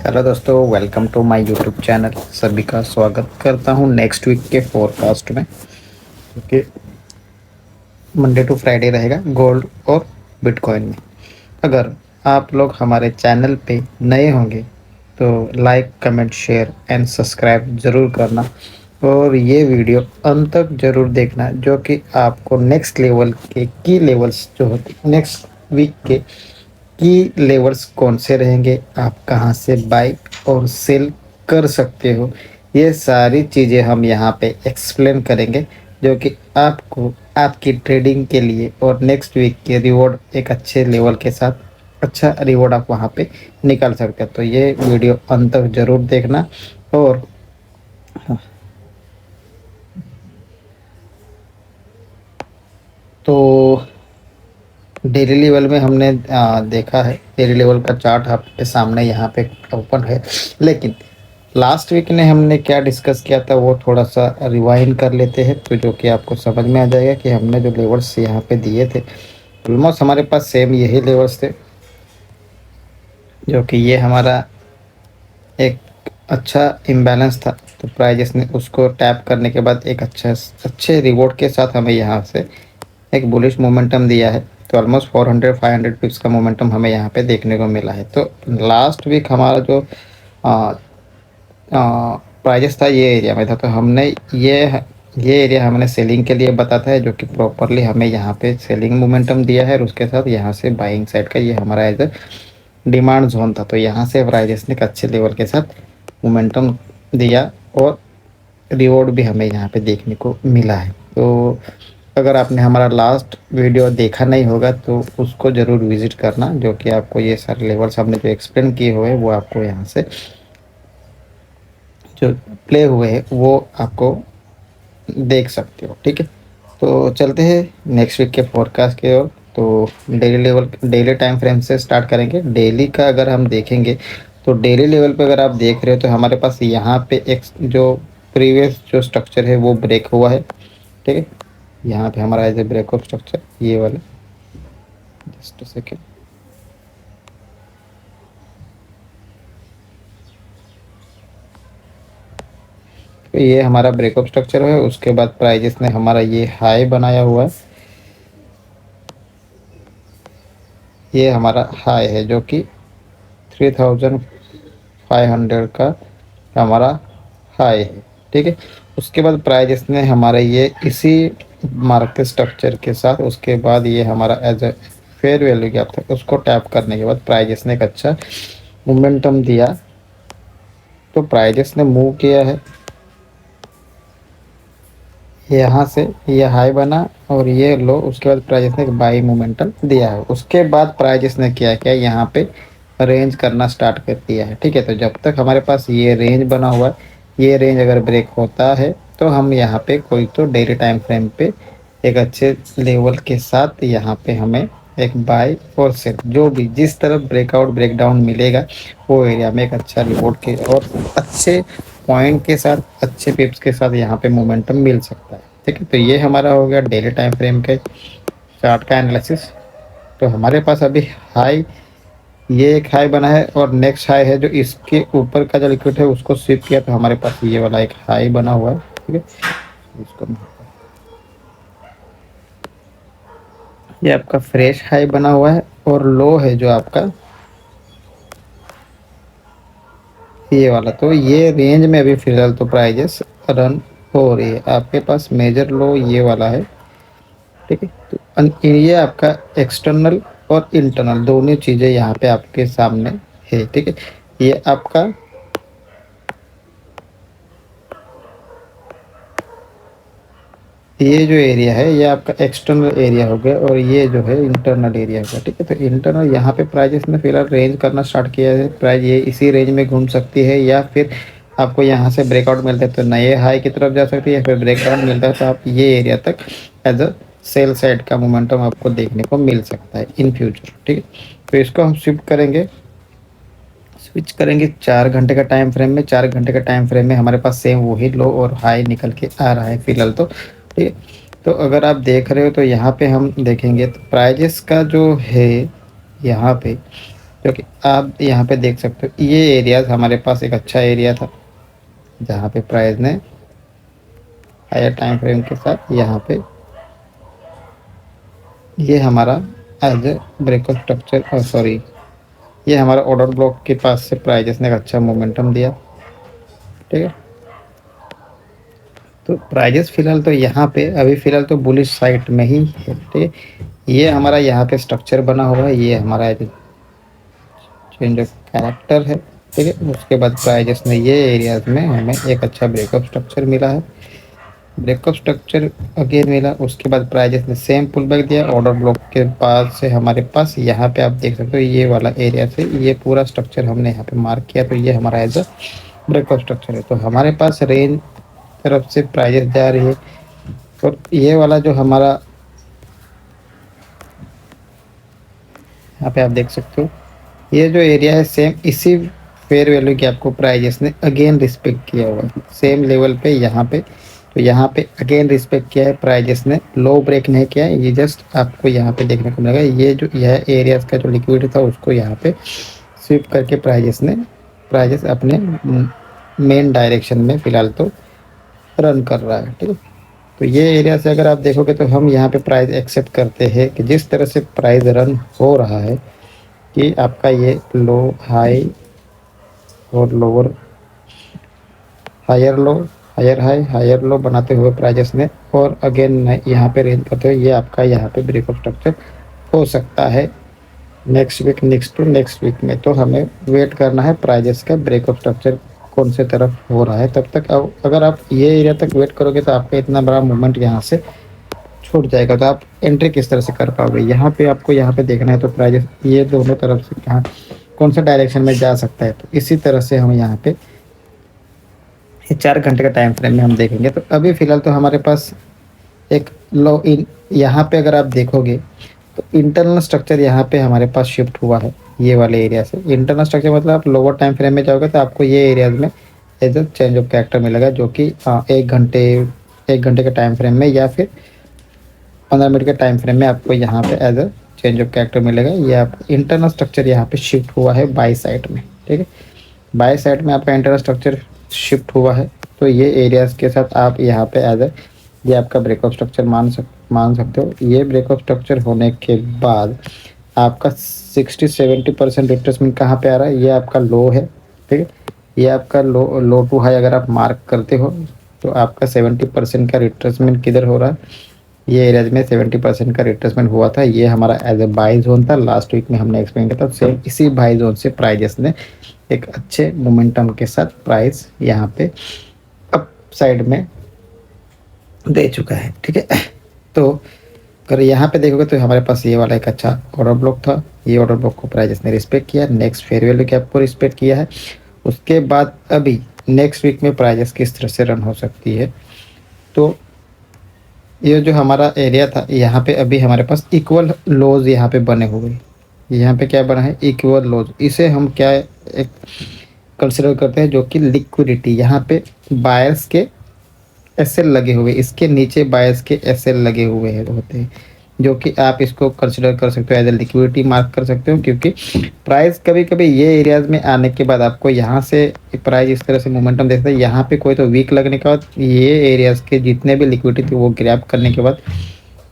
Hello दोस्तों, welcome to my YouTube channel. सभी का स्वागत करता हूं नेक्स्ट वीक के फोरकास्ट में, जो कि मंडे टू फ्राइडे रहेगा गोल्ड और बिटकॉइन में। अगर आप लोग हमारे चैनल पे नए होंगे तो like, comment, share and subscribe ज़रूर करना और ये वीडियो अंत तक ज़रूर देखना, जो कि आपको नेक्स्ट लेवल के की लेवल्स जो होते नेक्स्ट वीक के की लेवल्स कौन से रहेंगे, आप कहाँ से बाई और सेल कर सकते हो, ये सारी चीज़ें हम यहाँ पे एक्सप्लेन करेंगे, जो कि आपको आपकी ट्रेडिंग के लिए और नेक्स्ट वीक के रिवॉर्ड एक अच्छे लेवल के साथ अच्छा रिवॉर्ड आप वहाँ पे निकाल सकते हैं। तो ये वीडियो अंत तक ज़रूर देखना। और तो डेली लेवल में हमने देखा है, डेली लेवल का चार्ट आपके सामने यहाँ पे ओपन है। लेकिन लास्ट वीक ने हमने क्या डिस्कस किया था वो थोड़ा सा रिवाइंड कर लेते हैं, तो जो कि आपको समझ में आ जाएगा कि हमने जो लेवल्स यहाँ पे दिए थे ऑलमोस्ट हमारे पास सेम यही लेवल्स थे, जो कि ये हमारा एक अच्छा इम्बैलेंस था। तो प्राइजेस ने उसको टैप करने के बाद एक अच्छे रिवॉर्ड के साथ हमें यहाँ से एक बुलिश मोमेंटम दिया है। तो ऑलमोस्ट 400-500 पिप्स का मोमेंटम हमें यहाँ पे देखने को मिला है। तो लास्ट वीक हमारा जो प्राइजेस था ये एरिया में था, तो हमने ये एरिया हमने सेलिंग के लिए बताता है, जो कि प्रॉपरली हमें यहाँ पे सेलिंग मोमेंटम दिया है। और उसके साथ यहाँ से बाइंग साइड का ये हमारा एज ए डिमांड जोन था। तो यहाँ से प्राइजेस ने एक अच्छे लेवल के साथ मोमेंटम दिया और रिवॉर्ड भी हमें यहाँ पे देखने को मिला है। तो अगर आपने हमारा लास्ट वीडियो देखा नहीं होगा तो उसको ज़रूर विज़िट करना, जो कि आपको ये सारे लेवल्स हमने जो एक्सप्लेन किए हुए हैं वो आपको यहाँ से जो प्ले हुए हैं वो आपको देख सकते हो। ठीक है, तो चलते हैं नेक्स्ट वीक के फोरकास्ट की ओर। तो डेली टाइम फ्रेम से स्टार्ट करेंगे। डेली का अगर हम देखेंगे तो डेली लेवल पे अगर आप देख रहे हो तो हमारे पास यहाँ पे एक जो प्रीवियस जो स्ट्रक्चर है वो ब्रेक हुआ है। ठीक है, यहाँ पे हमारा as a break of structure ये वाला, जस्ट सेकेंड। तो ये हमारा ब्रेकअप स्ट्रक्चर है। उसके बाद प्राइजेस ने हमारा ये हाई बनाया हुआ है, ये हमारा हाई है जो कि 3500 का हमारा हाई है। ठीक है, उसके बाद प्राइजेस ने हमारा ये इसी मार्केट स्ट्रक्चर के साथ उसके बाद ये हमारा as a fair value gap था, उसको टैप करने के बाद प्राइजेस ने एक अच्छा मोमेंटम दिया। तो प्राइजेस ने मूव किया है यहाँ से, ये हाई बना और ये लो, उसके बाद प्राइजेस ने एक बाई मोमेंटम दिया है। उसके बाद प्राइजेस ने क्या किया, यहाँ पे रेंज करना स्टार्ट कर दिया है। ठीक है, तो जब तक हमारे पास ये रेंज बना हुआ है, ये रेंज अगर ब्रेक होता है तो हम यहाँ पे कोई तो डेली टाइम फ्रेम पे एक अच्छे लेवल के साथ यहाँ पे हमें एक बाय और सेल जो भी जिस तरफ ब्रेकआउट ब्रेकडाउन मिलेगा वो एरिया में एक अच्छा रिपोर्ट के और अच्छे पॉइंट के साथ अच्छे पिप्स के साथ यहाँ पे मोमेंटम मिल सकता है। ठीक है, तो ये हमारा हो गया डेली टाइम फ्रेम के चार्ट का एनालिसिस। तो हमारे पास अभी हाई, ये एक हाई बना है और नेक्स्ट हाई है जो इसके ऊपर का जो लिक्विड है उसको स्विप किया, तो हमारे पास ये वाला एक हाई बना हुआ है। ठीक है, इसको ये आपका फ्रेश हाई बना हुआ है और लो है जो आपका ये वाला। तो ये रेंज में अभी फिलहाल तो प्राइजेस रन हो रही है। आपके पास मेजर लो ये वाला है। ठीक है, तो ये आपका एक्सटर्नल और इंटरनल दोनों चीज़ें यहाँ पे आपके सामने है। ठीक है, ये आपका ये जो एरिया है ये आपका एक्सटर्नल एरिया हो गया और ये जो है इंटरनल एरिया होगा। ठीक है, तो इंटरनल यहाँ पे प्राइजेस ने फिलहाल रेंज करना स्टार्ट किया है। प्राइस ये इसी रेंज में घूम सकती है या फिर आपको यहाँ से ब्रेकआउट मिलता है तो नए हाई की तरफ जा सकती है, या फिर ब्रेकआउट मिलता है तो आप ये एरिया तक एज अ सेल साइड का मोमेंटम आपको देखने को मिल सकता है इन फ्यूचर। ठीक है, तो इसको हम स्विच करेंगे 4 घंटे का टाइम फ्रेम में। 4 घंटे का टाइम फ्रेम में हमारे पास सेम वही लो और हाई निकल के आ रहा है फिलहाल तो। ठीक है, तो अगर आप देख रहे हो तो यहाँ पे हम देखेंगे तो प्राइजेस का जो है यहाँ पे क्योंकि आप यहाँ पे देख सकते हो ये एरियाज हमारे पास एक अच्छा एरिया था जहाँ पे प्राइस ने हायर टाइम फ्रेम के साथ यहाँ पे ये हमारा as a breakout structure sorry ये हमारा ऑर्डर ब्लॉक के पास से प्राइजेस ने एक अच्छा मोमेंटम दिया। ठीक है, तो प्राइजेस फिलहाल तो यहाँ पे अभी फिलहाल तो बुलिश साइड में ही है। ठीक है, ये हमारा यहाँ पे स्ट्रक्चर बना हुआ है, ये हमारा चेंज ऑफ कैरेक्टर है। ठीक है, उसके बाद प्राइजेस में ये एरियाज में हमें एक अच्छा ब्रेकअप स्ट्रक्चर मिला है, ब्रेकअप स्ट्रक्चर अगेन मिला। उसके बाद प्राइजेस ने सेम पुल बैक दिया ऑर्डर ब्लॉक के पास से हमारे पास यहाँ पे आप देख सकते हो ये वाला एरिया से ये पूरा स्ट्रक्चर हमने यहाँ पे मार्क किया, तो ये हमारा एज अ ब्रेकअप स्ट्रक्चर है। तो हमारे पास रेंज तरफ से प्राइजेस जा रही है, और ये वाला जो हमारा यहाँ पे आप देख सकते हो ये जो एरिया है सेम इसी फेयर वैल्यू की आपको प्राइजेस ने अगेन रिस्पेक्ट किया हुआ है सेम लेवल पे यहाँ पे। तो यहाँ पे अगेन रिस्पेक्ट किया है प्राइजेस ने, लो ब्रेक नहीं किया है। ये जस्ट आपको यहाँ पे देखने को मिलेगा ये जो यह एरियाज का जो लिक्विड था उसको यहाँ पे स्विप करके प्राइजेस अपने मेन डायरेक्शन में फिलहाल तो रन कर रहा है। ठीक है, तो ये एरिया से अगर आप देखोगे तो हम यहाँ पे प्राइस एक्सेप्ट करते हैं कि जिस तरह से प्राइस रन हो रहा है कि आपका ये लो हाई और lower higher low higher high higher low बनाते हुए प्राइजेस ने और अगेन यहाँ पे रेंज करते हुए ये आपका यहाँ पे ब्रेकअप स्ट्रक्चर हो सकता है नेक्स्ट वीक में। तो हमें वेट करना है प्राइजेस का ब्रेकअप स्ट्रक्चर कौन से तरफ हो रहा है। तब तक अब अगर आप ये एरिया तक वेट करोगे तो आपका इतना बड़ा मूवमेंट यहाँ से छूट जाएगा, तो आप एंट्री किस तरह से कर पाओगे। यहाँ पे आपको यहाँ पे देखना है तो प्राइजेस ये दोनों तरफ से कहाँ कौन सा डायरेक्शन में जा सकता है। तो इसी तरह से हम यहाँ पे 4 घंटे का टाइम फ्रेम में हम देखेंगे। तो अभी फ़िलहाल तो हमारे पास एक लो इन यहाँ पे अगर आप देखोगे तो इंटरनल स्ट्रक्चर यहाँ पे हमारे पास शिफ्ट हुआ है ये वाले एरिया से। इंटरनल स्ट्रक्चर मतलब आप लोअर टाइम फ्रेम में जाओगे तो आपको ये एरियाज में as a change of character मिलेगा, जो कि 1 घंटे के टाइम फ्रेम में या फिर 15 मिनट के टाइम फ्रेम में आपको यहाँ पे as a change of character मिलेगा। ये आप इंटरनल स्ट्रक्चर यहाँ पे शिफ्ट हुआ है बाई साइड में। ठीक है, बाई साइड में आपका इंटरनल स्ट्रक्चर शिफ्ट हुआ है, तो ये एरियाज के साथ आप यहाँ पे एज अ ये आपका ब्रेकअप स्ट्रक्चर मान सकते हो। ये ब्रेकअप स्ट्रक्चर होने के बाद आपका 60-70% रिट्रेसमेंट कहाँ पे आ रहा है, ये आपका लो है। ठीक है, ये आपका लो टू हाई अगर आप मार्क करते हो तो आपका 70% का रिट्रेसमेंट किधर हो रहा है, ये एरियाज में 70% का रिट्रेसमेंट हुआ था। ये हमारा एज ए बाई जोन था, लास्ट वीक में हमने एक्सप्लेन किया था। सेम इसी बाई जोन से प्राइजेस ने एक अच्छे मोमेंटम के साथ प्राइस यहाँ पे अप साइड में दे चुका है। ठीक है, तो अगर यहाँ पे देखोगे तो हमारे पास ये वाला एक अच्छा ऑर्डर ब्लॉक था, ये ऑर्डर ब्लॉक को प्राइजेस ने रिस्पेक्ट किया, नेक्स्ट फेयर वैल्यू कैप को रिस्पेक्ट किया है। उसके बाद अभी नेक्स्ट वीक में प्राइजेस किस तरह से रन हो सकती है, तो ये जो हमारा एरिया था यहाँ पे अभी हमारे पास इक्वल लोज यहाँ पे बने हुए, यहाँ पे क्या बना है इक्वल लोज। इसे हम क्या एक कंसिडर करते हैं जो कि लिक्विडिटी, यहाँ पे बायर्स के एसएल लगे हुए, इसके नीचे बायर्स के एसएल लगे हुए हैं होते हैं, जो कि आप इसको कंसिडर कर सकते हो एज ए लिक्विडिटी मार्क कर सकते हो। क्योंकि प्राइस कभी कभी ये एरियाज में आने के बाद आपको यहाँ से प्राइस इस तरह से मोमेंटम देखता है, यहाँ पे कोई तो वीक लगने के बाद ये एरियाज के जितने भी लिक्विडिटी थी वो ग्रैब करने के बाद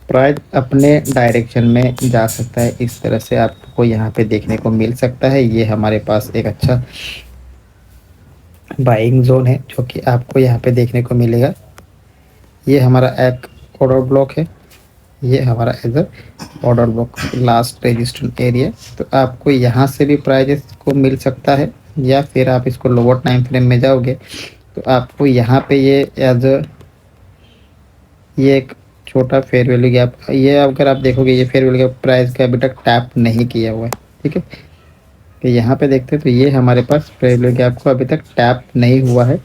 प्राइस अपने डायरेक्शन में जा सकता है। इस तरह से आपको यहाँ पे देखने को मिल सकता है। ये हमारे पास एक अच्छा बाइंग जोन है जो कि आपको यहाँ पे देखने को मिलेगा। ये हमारा एक ऑर्डर ब्लॉक है, ये हमारा as a order block last resistance area. तो आपको यहाँ से भी प्राइजेस को मिल सकता है, या फिर आप इसको लोअर टाइम फ्रेम में जाओगे तो आपको यहाँ पे ये एज अ ये एक छोटा फेयर वैल्यू गैप, ये अगर आप देखोगे ये फेयर वैल्यू गैप प्राइस का अभी तक टैप नहीं किया हुआ है। ठीक है, तो यहाँ पे देखते हैं तो ये हमारे पास फेयर वैल्यू गैप को अभी तक टैप नहीं हुआ है,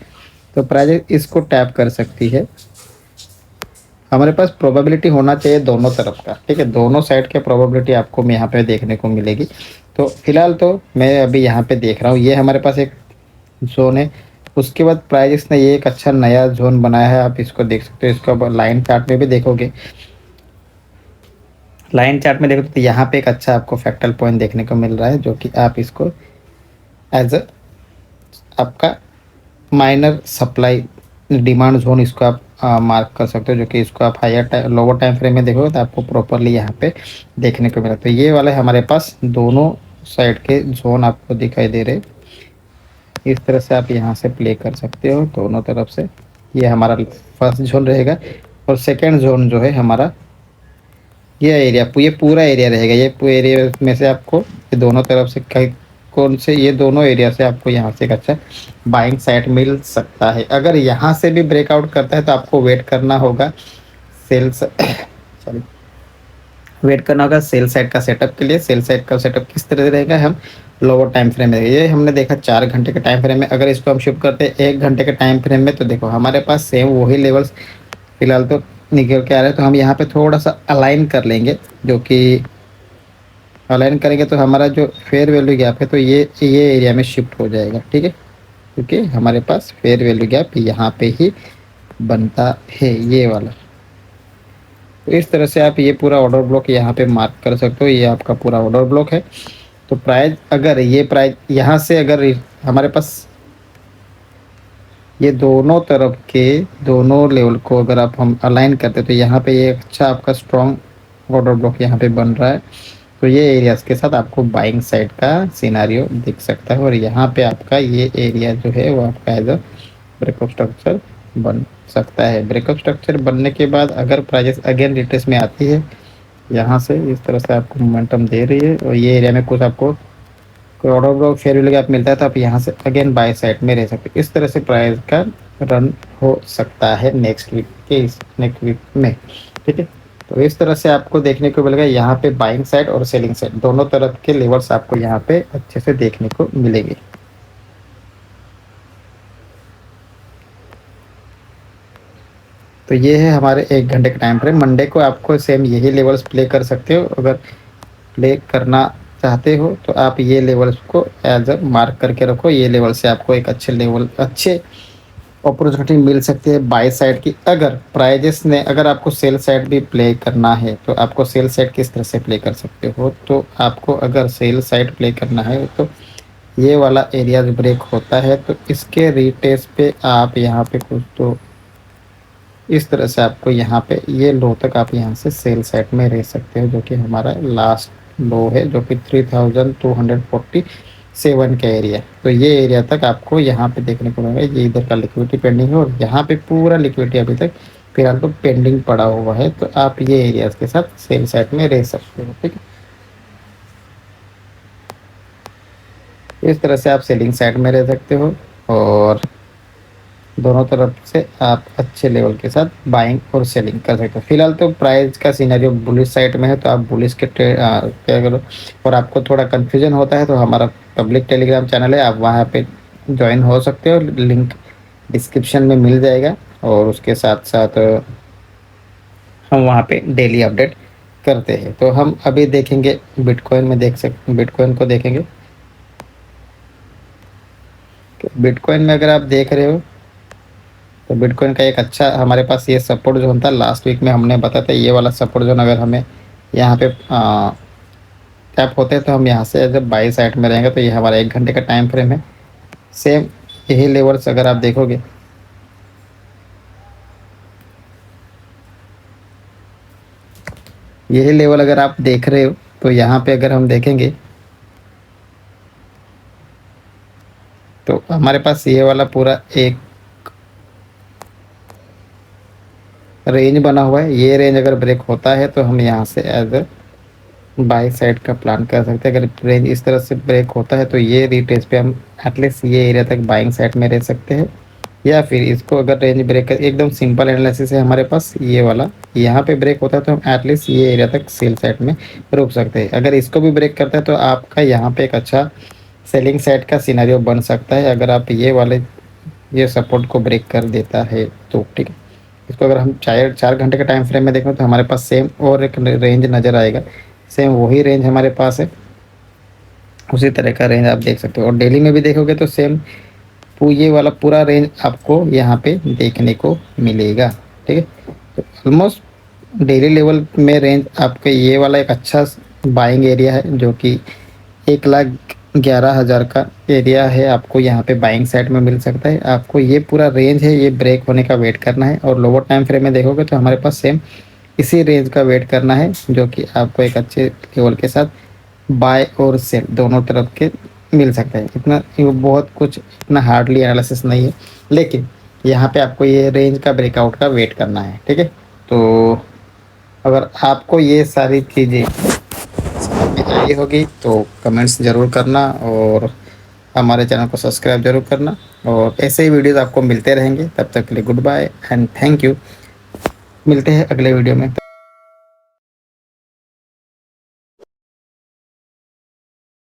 तो प्राइस इसको टैप कर सकती है। हमारे पास प्रोबेबिलिटी होना चाहिए दोनों तरफ का। ठीक है, दोनों साइड के प्रोबेबिलिटी आपको यहाँ पे देखने को मिलेगी। तो फिलहाल तो मैं अभी यहाँ पे देख रहा हूँ ये हमारे पास एक जोन है। उसके बाद प्राइस ने ये एक अच्छा नया जोन बनाया है, आप इसको देख सकते हो। इसको अब लाइन चार्ट में भी देखोगे लाइन चार्ट में देखो तो यहाँ पे एक अच्छा आपको फ्रैक्टल पॉइंट देखने को मिल रहा है, जो कि आप इसको एज अ आपका माइनर सप्लाई डिमांड जोन इसको आप मार्क कर सकते हो, जो कि इसको आप हायर लोअर टाइम फ्रेम में देखोगे तो आपको प्रॉपरली यहाँ पे देखने को मिला। तो ये वाले हमारे पास दोनों साइड के जोन आपको दिखाई दे रहे, इस तरह से आप यहाँ से प्ले कर सकते हो दोनों तरफ से। ये हमारा फर्स्ट जोन रहेगा, और सेकेंड जोन जो है हमारा ये एरिया, ये पूरा एरिया रहेगा। ये पूरे एरिया में से आपको ये दोनों तरफ से कहीं कौन से ये दोनों एरिया से आपको यहाँ से एक अच्छा बाइंग साइड मिल सकता है। अगर यहाँ से भी ब्रेकआउट करता है तो आपको वेट करना होगा सेल्स सॉरी वेट करना होगा सेल साइड का सेटअप के लिए। सेल साइड का सेटअप किस तरह से रहेगा, हम लोअर टाइम फ्रेम में, ये हमने देखा 4 घंटे के टाइम फ्रेम में। अगर इसको हम शिफ्ट करते हैं 1 घंटे के टाइम फ्रेम में, तो देखो हमारे पास सेम वही लेवल्स फिलहाल तो निकल के आ रहे हैं। तो हम यहाँ पे थोड़ा सा अलाइन कर लेंगे, जो कि अलाइन करेंगे तो हमारा जो फेयर वैल्यू गैप है तो ये एरिया में शिफ्ट हो जाएगा, ठीक है, क्योंकि हमारे पास फेयर वैल्यू गैप यहाँ पे ही बनता है, ये वाला। तो इस तरह से आप ये पूरा ऑर्डर ब्लॉक यहाँ पे मार्क कर सकते हो, ये आपका पूरा ऑर्डर ब्लॉक है। तो प्राइस, अगर ये प्राइस यहाँ से अगर हमारे पास ये दोनों तरफ के दोनों लेवल को अगर आप हम अलाइन करते तो यहाँ पे ये अच्छा आपका स्ट्रॉन्ग ऑर्डर ब्लॉक यहाँ पे बन रहा है। तो ये एरियाज के साथ आपको बाइंग साइड का सिनारियो दिख सकता है, और यहाँ पे आपका ये एरिया जो है वो आपका एज अ ब्रेकअप स्ट्रक्चर बन सकता है। ब्रेकअप स्ट्रक्चर बनने के बाद अगर प्राइजेस अगेन रिट्रेस में आती है, यहाँ से इस तरह से आपको मोमेंटम दे रही है, और ये एरिया में कुछ आपको order block fair value gap मिलता है, तो आप यहाँ से अगेन बाय साइड में रह सकते हैं। इस तरह से प्राइस का रन हो सकता है नेक्स्ट वीक में, ठीक है। तो इस तरह से आपको देखने को मिलेगा यहाँ पे बाइंग साइड और सेलिंग साइड दोनों तरफ के लेवल्स आपको यहाँ पे अच्छे से देखने को मिलेंगे। तो ये है हमारे 1 घंटे का टाइम फ्रेम। मंडे को आपको सेम यही लेवल्स प्ले कर सकते हो। अगर प्ले करना चाहते हो तो आप ये लेवल्स को एज अ मार्क करके रखो। ये लेवल से आपको एक अच्छे अपॉर्चुनिटी मिल सकती है बाय साइड की। अगर प्राइजेस ने, अगर आपको सेल साइड भी प्ले करना है तो आपको सेल साइड किस तरह से प्ले कर सकते हो, तो आपको अगर सेल साइड प्ले करना है तो ये वाला एरिया ब्रेक होता है तो इसके रीटेस्ट पे आप यहाँ पे कुछ तो इस तरह से आपको यहाँ पे ये लो तक आप यहाँ से सेल साइड में रह सकते हो, जो कि हमारा लास्ट लो है, जो कि 3247 का एरिया। तो ये एरिया तक आपको यहाँ पे देखने को मिलेगा। ये इधर का लिक्विडिटी पेंडिंग है, और यहाँ पे पूरा लिक्विडिटी अभी तक फिलहाल तो पेंडिंग पड़ा हुआ है। तो आप ये एरियाज के साथ सेल साइड में रह सकते हो, ठीक है। इस तरह से आप सेलिंग साइड में रह सकते हो, और दोनों तरफ से आप अच्छे लेवल के साथ बाइंग और सेलिंग कर सकते हो। फिलहाल तो प्राइस का सिनेरियो बुलिश साइड में है, तो आप बुलिश के ट्रेड क्या करो। और आपको थोड़ा कन्फ्यूजन होता है तो हमारा पब्लिक टेलीग्राम चैनल है, आप वहाँ पे ज्वाइन हो सकते हो, लिंक डिस्क्रिप्शन में मिल जाएगा। और उसके साथ साथ हम वहाँ पे डेली अपडेट करते हैं। तो हम अभी देखेंगे बिटकॉइन में, बिटकॉइन को देखेंगे। बिटकॉइन में अगर आप देख रहे हो तो बिटकॉइन का एक अच्छा हमारे पास ये सपोर्ट जोन था, लास्ट वीक में हमने बताया था। ये वाला सपोर्ट जोन अगर हमें यहाँ पे टैप होते हैं तो हम यहाँ से जब बाई साइड में रहेंगे। तो ये हमारा 1 घंटे का टाइम फ्रेम है। सेम यही लेवल्स अगर आप देखोगे, यही लेवल अगर आप देख रहे हो तो यहाँ पे अगर हम देखेंगे तो हमारे पास ये वाला पूरा एक रेंज बना हुआ है। ये रेंज अगर ब्रेक होता है तो हम यहाँ से एज अ बाई साइड का प्लान कर सकते हैं। अगर रेंज इस तरह से ब्रेक होता है तो ये रिटेस्ट पे हम एटलीस्ट ये एरिया तक बाइंग साइड में रह सकते हैं, या फिर इसको अगर रेंज ब्रेक एकदम सिंपल एनालिसिस है हमारे पास, ये वाला यहाँ पे ब्रेक होता है तो हम एटलीस्ट ये एरिया तक सेल साइड में रुक सकते हैं। अगर इसको भी ब्रेक करता है तो आपका यहाँ पे एक अच्छा सेलिंग साइड का सिनेरियो बन सकता है, अगर आप ये सपोर्ट को ब्रेक कर देता है तो, ठीक है। इसको अगर हम 4 घंटे का टाइम फ्रेम में देखें तो हमारे पास सेम और एक रेंज नज़र आएगा। सेम वही रेंज हमारे पास है, उसी तरह का रेंज आप देख सकते हो। और डेली में भी देखोगे तो सेम ये वाला पूरा रेंज आपको यहाँ पे देखने को मिलेगा, ठीक है। तो ऑलमोस्ट डेली लेवल में रेंज आपके ये वाला एक अच्छा बाइंग एरिया है, जो कि 1,11,000 का एरिया है। आपको यहाँ पे बाइंग साइड में मिल सकता है। आपको ये पूरा रेंज है, ये ब्रेक होने का वेट करना है। और लोअर टाइम फ्रेम में देखोगे तो हमारे पास सेम इसी रेंज का वेट करना है, जो कि आपको एक अच्छे लेवल के साथ बाय और सेल दोनों तरफ के मिल सकता है। इतना ये बहुत कुछ इतना हार्डली एनालिसिस नहीं है, लेकिन यहाँ पे आपको ये रेंज का ब्रेकआउट का वेट करना है। ठीक है, तो अगर आपको ये सारी चीज़ें समझ में आई होगी तो कमेंट्स ज़रूर करना, और हमारे चैनल को सब्सक्राइब जरूर करना। और ऐसे ही वीडियोज़ आपको मिलते रहेंगे। तब तक के लिए goodbye and thank you. मिलते हैं अगले वीडियो में।